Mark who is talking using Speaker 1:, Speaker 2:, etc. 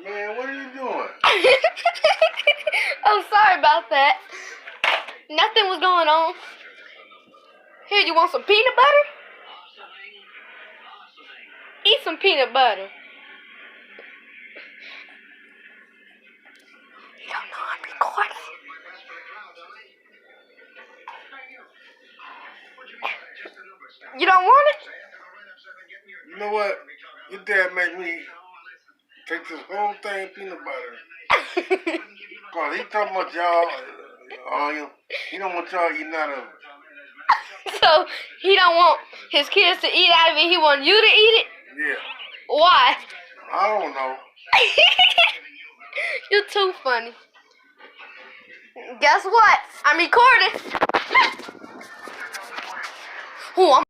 Speaker 1: Man, what are you doing?
Speaker 2: I'm sorry about that. Nothing was going on. Here, you want some peanut butter? Eat some peanut butter. You don't know I'm recording. You don't want it?
Speaker 1: You know what? Your dad made me take this whole thing peanut butter. Cause he talking about y'all, he don't want y'all eating out of it.
Speaker 2: So he don't want his kids to eat out of it. He want you to eat it?
Speaker 1: Yeah.
Speaker 2: Why?
Speaker 1: I don't know.
Speaker 2: You're too funny. Guess what? I'm recording. Ooh, I'm